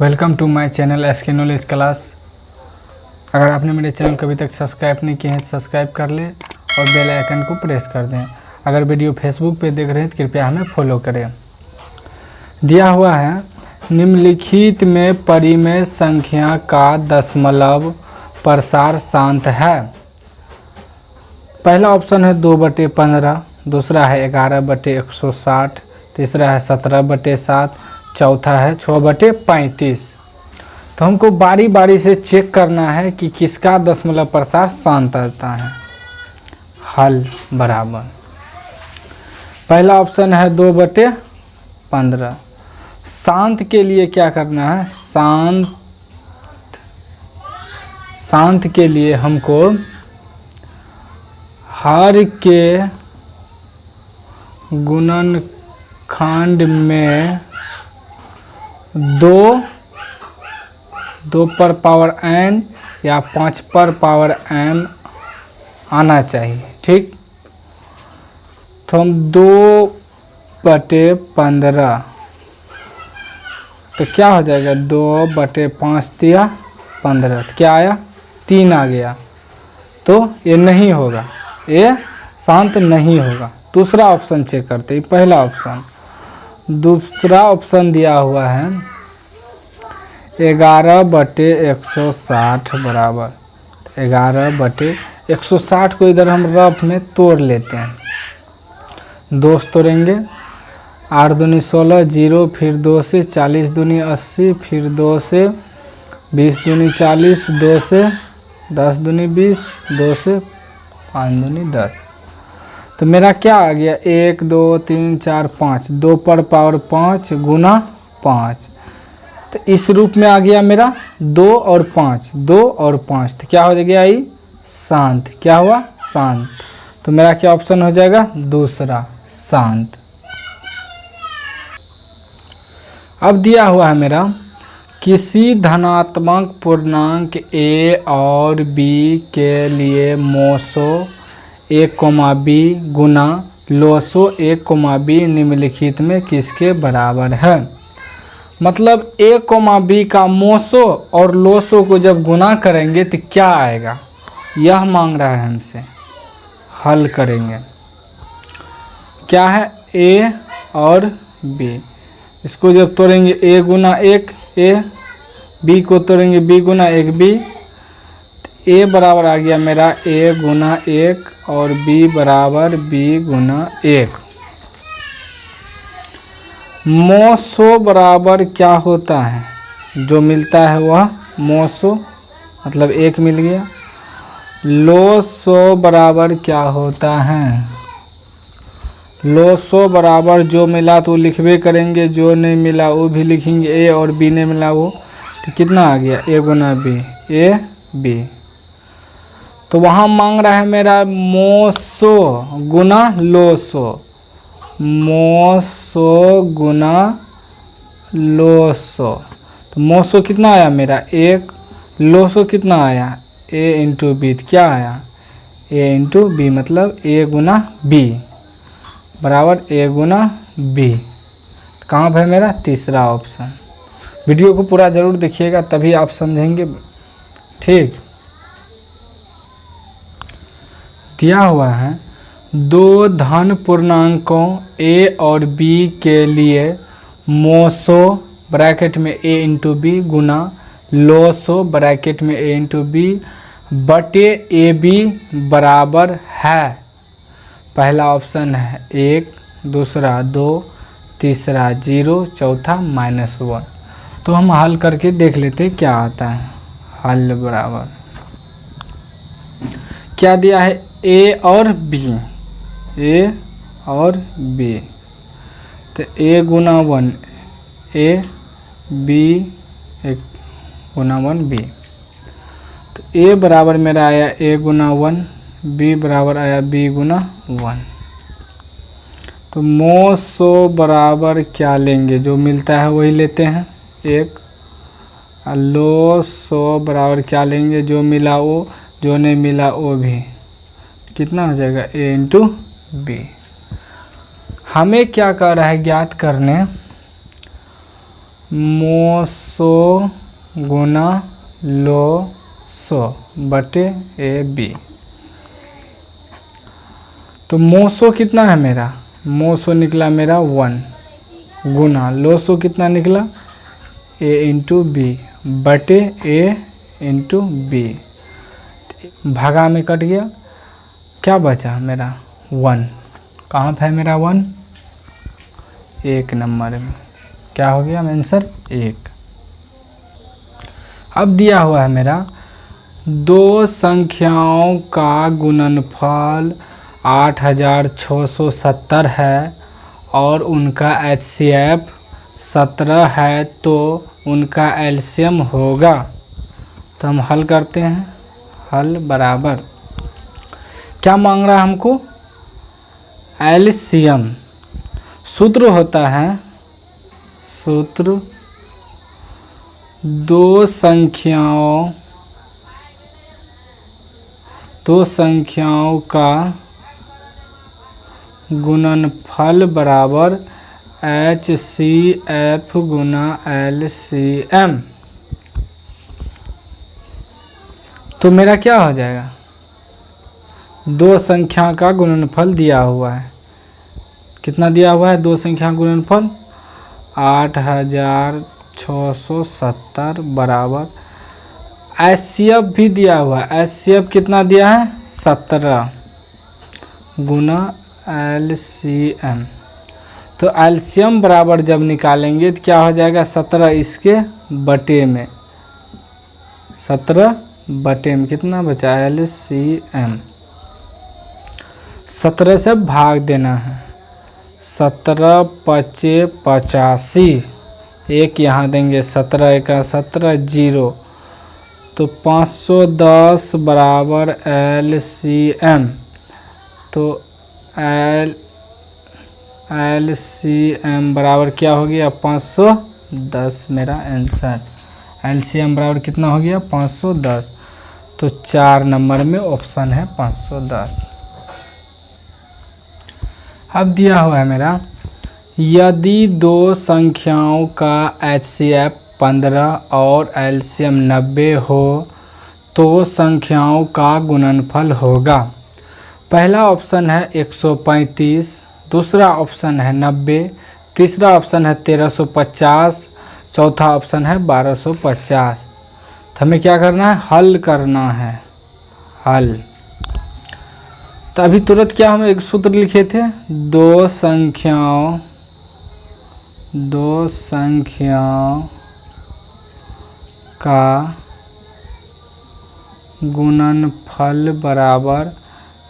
Welcome to my channel SK knowledge class. अगर आपने मेरे चैनल को अभी तक सब्सक्राइब नहीं किया है तो सब्सक्राइब कर लें और बेल आइकन को प्रेस कर दें। अगर वीडियो फेसबुक पे देख रहे हैं तो कृपया हमें फॉलो करें। दिया हुआ है निम्नलिखित में परिमेय संख्या का दशमलव प्रसार शांत है। पहला ऑप्शन है 2/15, दूसरा है 11/160, तीसरा है 17/7, चौथा है 6/35। तो हमको बारी बारी से चेक करना है कि किसका दशमलव प्रसार शांत रहता है। हल बराबर पहला ऑप्शन है 2/15। शांत के लिए क्या करना है? शांत के लिए हमको हर के गुणनखंड में 2 पर पावर n या 5 पर पावर m आना चाहिए। ठीक, तो हम 2/15 तो क्या हो जाएगा? 2/5 दिया 15 तो क्या आया? 3 आ गया। तो ये नहीं होगा, ये शांत नहीं होगा। दूसरा ऑप्शन चेक करते हैं। पहला ऑप्शन, दूसरा ऑप्शन दिया हुआ है 11/160 बराबर 11/160 को इधर हम रफ में तोड़ लेते हैं। 2 तोड़ेंगे, 8 दूनी 16, 0, फिर 2 से 40 दूनी 80, फिर 2 से 20 दूनी 40, 2 से 10 दूनी 20, 2 से 5 दूनी 10। तो मेरा क्या आ गया? 1 2 3 4 5, 2 पर पावर 5 गुना 5। तो इस रूप में आ गया मेरा 2 और 5, 2 और 5। तो क्या हो गया? ये शांत। क्या हुआ? शांत। तो मेरा क्या ऑप्शन हो जाएगा? दूसरा, शांत। अब दिया हुआ है मेरा किसी धनात्मक पूर्णांक a और b के लिए मोसो a, b गुना लोसो a, b निम्नलिखित में किसके बराबर है? मतलब a, b का मोसो और लोसो को जब गुना करेंगे तो क्या आएगा, यह मांग रहा है हमसे। हल करेंगे। क्या है? a और b, इसको जब तोड़ेंगे a गुना 1 a, b को तोड़ेंगे b गुना 1 b। a बराबर आ गया मेरा a गुना 1 और b बराबर b गुना 1। मोसो बराबर क्या होता है? जो मिलता है वह मोसो, मतलब 1 मिल गया। लोसो बराबर क्या होता है? लोसो बराबर जो मिला तो लिखबे करेंगे, जो नहीं मिला वो भी लिखेंगे। a और b नहीं मिला वो, तो कितना आ गया? a गुना b, a b। तो वहाँ मांग रहा है मेरा मोसो गुना लोसो, मोसो गुना लोसो। तो मोसो कितना आया मेरा? 1। लोसो कितना आया? a into B. क्या आया? a इंटू बी, मतलब a गुना b बराबर a गुना b। कहाँ पर है मेरा? तीसरा ऑप्शन। वीडियो को पूरा ज़रूर देखिएगा तभी आप समझेंगे। ठीक, दिया हुआ है 2 धन पूर्णांकों a और b के लिए मोसो ब्रैकेट में a इंटू बी गुना लोसो ब्रैकेट में a इंटू बी बटे ए बी बराबर है। पहला ऑप्शन है 1, दूसरा 2, तीसरा 0, चौथा -1। तो हम हल करके देख लेते क्या आता है। हल बराबर क्या दिया है? a और b, a और b। तो a Guna 1 a, b 1 Guna 1 b। तो a बराबर मेरा आया a गुना 1, b बराबर आया b गुना 1। तो मोसो बराबर क्या लेंगे? जो मिलता है वही लेते हैं 1। लोसो बराबर क्या लेंगे? जो मिला वो, जो नहीं मिला वो भी। कितना हो जाएगा? a into B. हमें क्या कर रहा है? ज्ञात करने मोसो गुना लो सो बटे ए बी। तो मोसो कितना है मेरा, मोसो निकला मेरा 1 गुना लोसो कितना निकला ए इंटू बी बटे ए इंटू बी। भागा में कट गया, क्या बचा मेरा 1। कहाँ पे है मेरा 1, 1 नंबर में। क्या हो गया आंसर 1। अब दिया हुआ है मेरा दो संख्याओं का गुणनफल 8670 है और उनका HCF 17 है, तो उनका एलसीएम होगा। तो हम हल करते हैं। हल बराबर क्या मांग रहा है हमको, एलसीएम। सूत्र होता है, सूत्र दो संख्याओं का गुणनफल बराबर HCF गुना LCM। तो मेरा क्या हो जाएगा, दो संख्या का गुणनफल दिया हुआ है। कितना दिया हुआ है, दो संख्या गुणनफल 8670 बराबर HCF भी दिया हुआ है। HCF कितना दिया है 17 गुना LCM। तो एलसीएम बराबर जब निकालेंगे तो क्या हो जाएगा 17 इसके बटे में, 17 बटे में कितना बचा LCM। 17 से भाग देना है, 17 पचे 85, एक यहाँ देंगे 17 का 17 0, तो 510 बराबर LCM। तो LCM बराबर क्या हो गया 510 मेरा आंसर। LCM बराबर कितना हो गया 510। तो 4 नंबर में ऑप्शन है 510। अब दिया हुआ है मेरा यदि दो संख्याओं का HCF 15 और LCM 90 हो तो संख्याओं का गुणनफल होगा। पहला ऑप्शन है 135, दूसरा ऑप्शन है 90, तीसरा ऑप्शन है 1350, चौथा ऑप्शन है 1250। तो हमें क्या करना है, हल करना है, हल। तो अभी तुरंत क्या हम एक सूत्र लिखे थे, दो संख्याओं का गुणनफल बराबर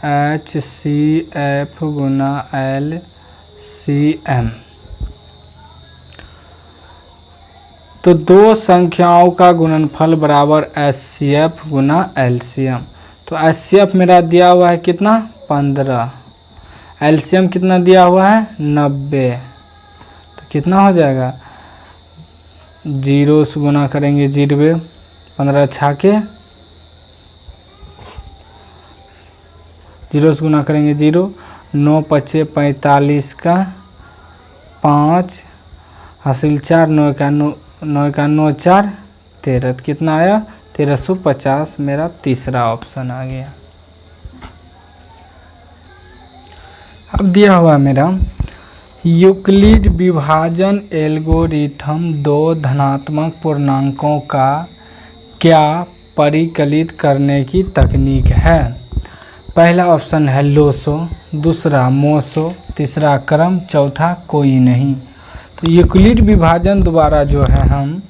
HCF गुना LCM। तो दो संख्याओं का गुणनफल बराबर HCF गुना LCM। तो HCF मेरा दिया हुआ है कितना 15, LCM कितना दिया हुआ है 90। तो कितना हो जाएगा, 0 से गुना करेंगे 0, 15 छाके 0 से गुना करेंगे 0, 9 पचे 45 का 5 हासिल 4, 9 का 9 4 13। तो कितना आया 1350, मेरा तीसरा ऑप्शन आ गया। अब दिया हुआ मेरा यूक्लिड विभाजन एल्गोरिथम दो धनात्मक पूर्णांकों का क्या परिकलित करने की तकनीक है। पहला ऑप्शन है लोसो, दूसरा मोसो, तीसरा क्रम, चौथा कोई नहीं। तो यूक्लिड विभाजन द्वारा जो है हम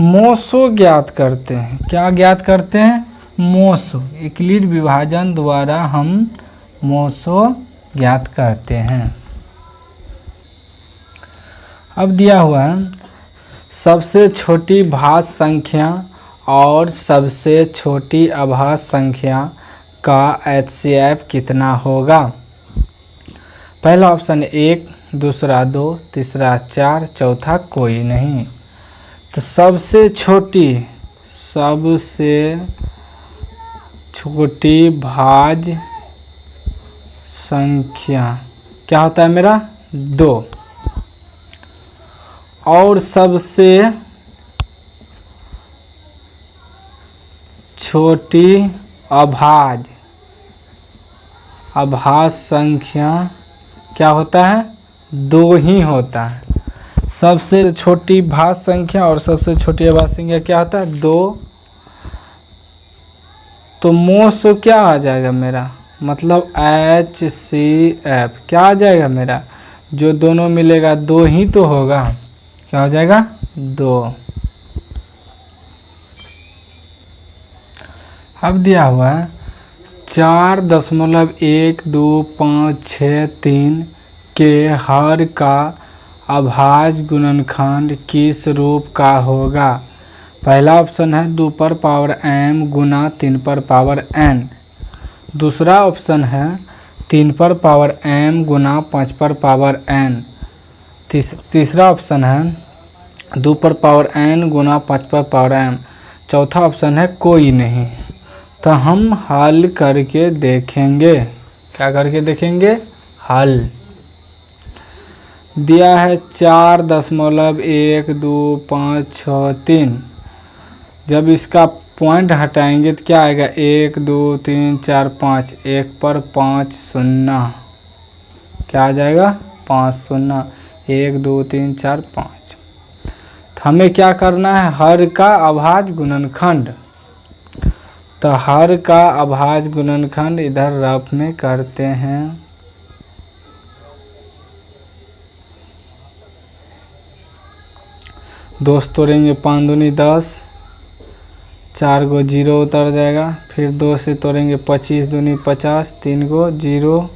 मोसो ज्ञात करते हैं। क्या ज्ञात करते हैं, मोसो। यूक्लिड विभाजन द्वारा हम मोसो ज्ञात करते हैं। अब दिया हुआ है सबसे छोटी भाज्य संख्या और सबसे छोटी अभाज्य संख्या का HCF कितना होगा। पहला ऑप्शन 1, दूसरा 2, तीसरा 4, चौथा कोई नहीं। तो सबसे छोटी भाज्य संख्या क्या होता है मेरा 2, और सबसे छोटी अभाज्य संख्या क्या होता है? 2 ही होता है। सबसे छोटी भाज्य संख्या और सबसे छोटी अभाज्य संख्या क्या होता है? 2। तो मोसो क्या आ जाएगा मेरा? मतलब HCF क्या आ जाएगा मेरा? जो दोनों मिलेगा 2 ही तो होगा। क्या हो जाएगा? 2। अब दिया हुआ है 4.1256 के हर का अभाज्य गुणनखंड किस रूप का होगा? पहला ऑप्शन है 2 पर पावर m गुना 3 पर पावर n। दूसरा ऑप्शन है 3 पर पावर m गुना 5 पर पावर n। तीसरा ऑप्शन है 2 पर पावर n गुना 5 पर पावर m। चौथा ऑप्शन है कोई नहीं। तो हम हल करके देखेंगे। क्या करके देखेंगे? हल। दिया है 4.1253। जब इसका पॉइंट हटाएंगे तो क्या आएगा? 1 2 3 4 5। 1 पर 5 शून्य। क्या आ जाएगा? 5 शून्य। 1 2 3 4 5। तो हमें क्या करना है? हर का अभाज्य गुणनखंड। तो हर का अभाज्य गुणनखंड इधर रफ में करते हैं। दोस्त तोड़ेंगे 5 दूनी 10, 4 गो 0 उतर जाएगा। फिर 2 से तोड़ेंगे 25 दूनी 50, 3 गो 0।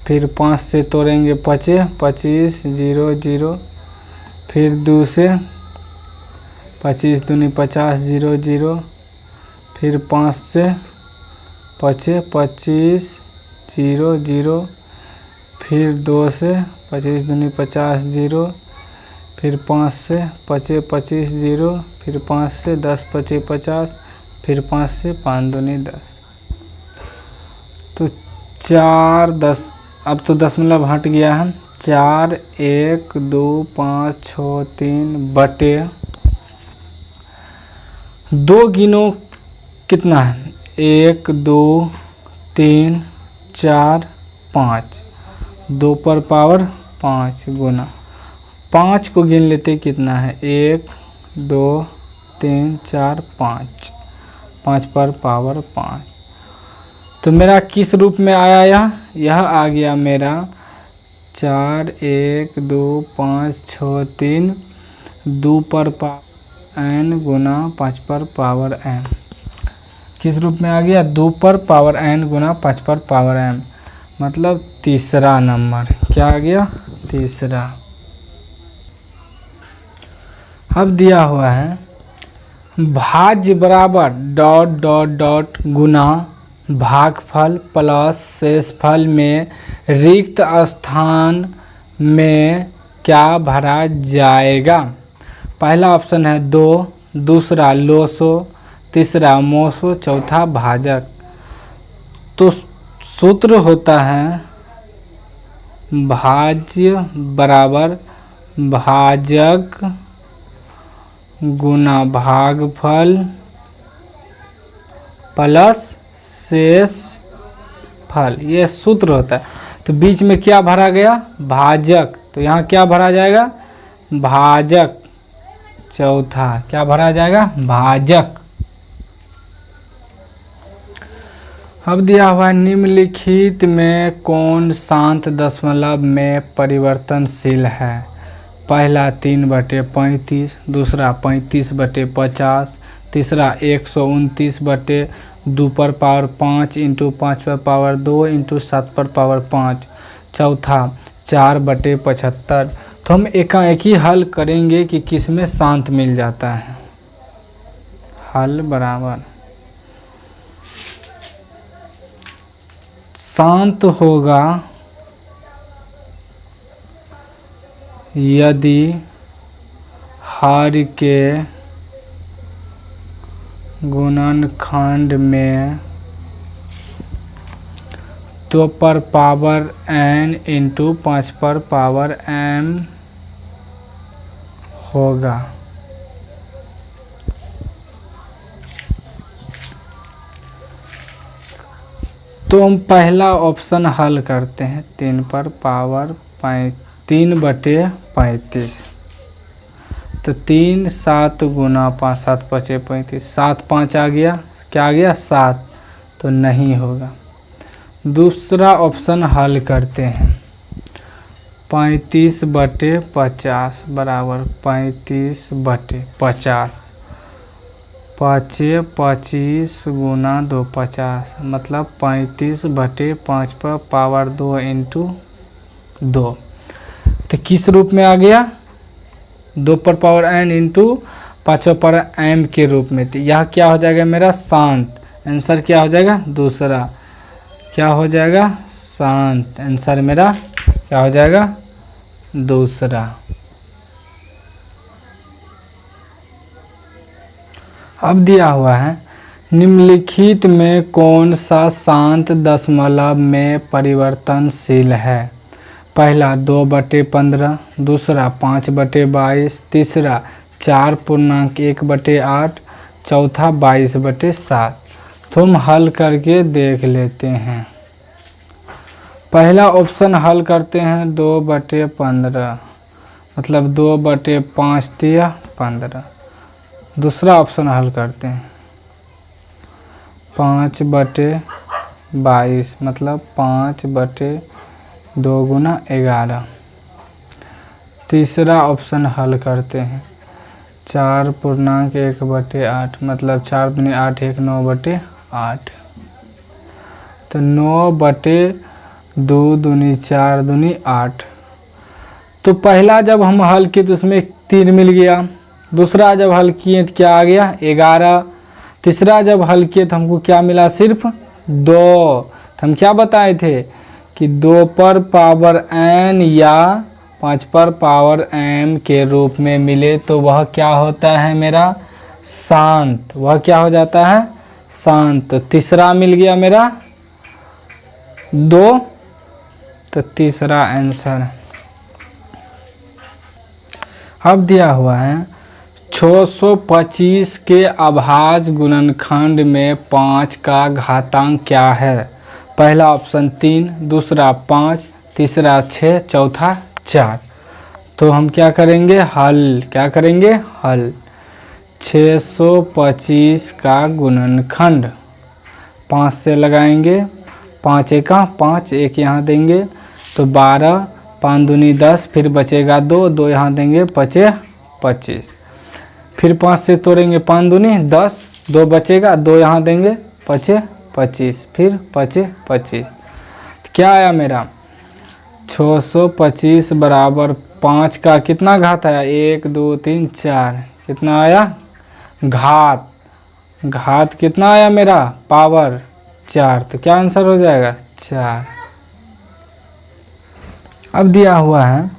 फिर 5 से तोड़ेंगे 25 0 0। फिर 2 से 25 दूनी 50 0 0। फिर 5 से 25 0 0। फिर 2 से 25 दूनी 50 0। फिर 5 से 25 0। फिर 5 से 10 25 50। फिर 5 से 5 दूनी 10। तो 4 10। अब तो दशमलव हट गया है। 4 1 2 5 6 3 बटे 2 गिनो कितना है? 1 2 3 4 5। 2 पर पावर 5 गुना 5 को गिन लेते कितना है? 1 2 3 4 5। 5 पर पावर 5। तो मेरा किस रूप में आया? यह आ गया मेरा 4 1 2 5 6 3 2 पर पावर n गुना 5 पर पावर m। किस रूप में आ गया? 2 पर पावर n गुना 5 पर पावर m। मतलब तीसरा नंबर। क्या आ गया? तीसरा। अब दिया हुआ है भाज्य बराबर डॉट डॉट डॉट गुना भागफल प्लस शेषफल में रिक्त स्थान में क्या भरा जाएगा? पहला ऑप्शन है 2, दूसरा लोसो, तीसरा मोसो, चौथा भाजक। तो सूत्र होता है भाज्य बराबर भाजक गुना भागफल प्लस शेष फल। ये सूत्र होता है। तो बीच में क्या भरा गया? भाजक। तो यहाँ क्या भरा जाएगा? भाजक। चौथा क्या भरा जाएगा? भाजक। अब दिया हुआ निम्नलिखित में कौन शांत दशमलव में परिवर्तनशील है? पहला 3/35, दूसरा 35/50, तीसरा 129/2 पर पावर 5 इंटू 5 पर पावर 2 इंटू 7 पर पावर 5, चौथा 4/75। तो हम एकाएक ही हल करेंगे कि किस में शांत मिल जाता है। हल बराबर शांत होगा यदि हर के गुणनखंड में 2 पर पावर n इंटू 5 पर पावर m होगा। तो हम पहला ऑप्शन हल करते हैं। 3 पर पावर 3/35। तो 3 7 गुना 5 7 5 35, 7 5 आ गया, क्या आ गया 7, तो नहीं होगा। दूसरा ऑप्शन हल करते हैं। 35/50 बराबर 35/50, 5 25 गुना 2 50, मतलब 35/5 पर पावर 2 इंटू 2। तो किस रूप में आ गया? 2 पर पावर n इंटू 5 पर m के रूप में। तो यह क्या हो जाएगा मेरा? शांत। आंसर क्या हो जाएगा? दूसरा। क्या हो जाएगा? शांत। आंसर मेरा क्या हो जाएगा? दूसरा। अब दिया हुआ है, निम्नलिखित में कौन सा शांत दशमलव में परिवर्तनशील है? पहला 2/15, दूसरा 5/22, तीसरा 4.1/8, चौथा 22/7। तो हम हल करके देख लेते हैं। पहला ऑप्शन हल करते हैं 2/15, मतलब 2/5 दिया 15। दूसरा ऑप्शन हल करते हैं 5/22, मतलब 5/2 गुना 11। तीसरा ऑप्शन हल करते हैं 4.1/8, मतलब 4 दूनी 8 1 9/8। तो 9/2 दूनी 4 दूनी 8। तो पहला जब हम हल किए तो उसमें 3 मिल गया। दूसरा जब हल किए तो क्या आ गया? 11। तीसरा जब हल किए तो हमको क्या मिला? सिर्फ 2। तो हम क्या बताए थे कि 2 पर पावर n या 5 पर पावर m के रूप में मिले तो वह क्या होता है मेरा? शांत। वह क्या हो जाता है? शांत। तो तीसरा मिल गया मेरा 2। तो तीसरा आंसर। अब दिया हुआ है 625 के अभाज्य गुणनखंड में 5 का घातांक क्या है? पहला ऑप्शन 3, दूसरा 5, तीसरा 6, चौथा 4। तो हम क्या करेंगे? हल। क्या करेंगे? हल। 625 का गुणनखंड 5 से लगाएंगे, 5 एका 5, 1 यहाँ देंगे तो 12, 5 दूनी 10, फिर बचेगा 2, 2 यहाँ देंगे 5 25, फिर 5 से तोड़ेंगे 5 दूनी 10, 2 बचेगा, 2 यहाँ देंगे 5 25, फिर 5 25। तो क्या आया मेरा? 625 बराबर 5 का कितना घात आया? 1 2 3 4। कितना आया? घात। घात कितना आया मेरा? पावर 4। तो क्या आंसर हो जाएगा? 4। अब दिया हुआ है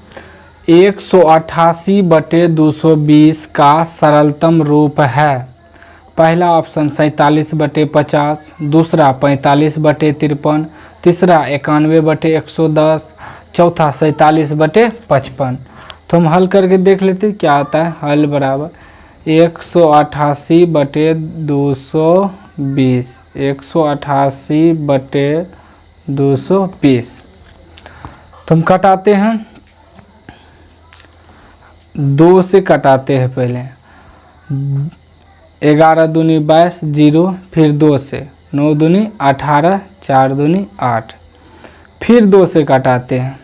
188/220 का सरलतम रूप है। पहला ऑप्शन 47/50, दूसरा 45/53, तीसरा 91/110, चौथा 47/55। तो हम हल करके देख लेते क्या आता है। हल बराबर 188/220, 188/220। तो हम कटाते हैं, 2 से कटाते हैं पहले। 11 दूनी 22 0, फिर 2 से 9 दूनी 18, 4 दूनी 8, फिर 2 से कटाते हैं।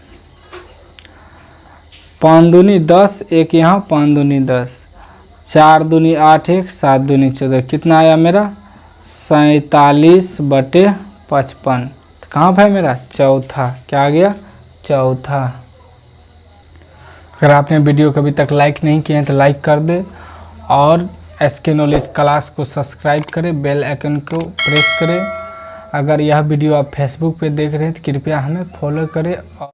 5 दूनी 10, 1 यहाँ 5 दूनी 10, 4 दूनी 8 1, 7 दूनी 14। कितना आया मेरा? 47/55। तो कहाँ पर है मेरा? चौथा। क्या आ गया? चौथा। अगर आपने वीडियो को अभी तक लाइक नहीं किए हैं तो लाइक कर दे और SK नॉलेज क्लास को सब्सक्राइब करें, बेल आइकन को प्रेस करें। अगर यह वीडियो आप फेसबुक पे देख रहे हैं तो कृपया हमें फॉलो करें।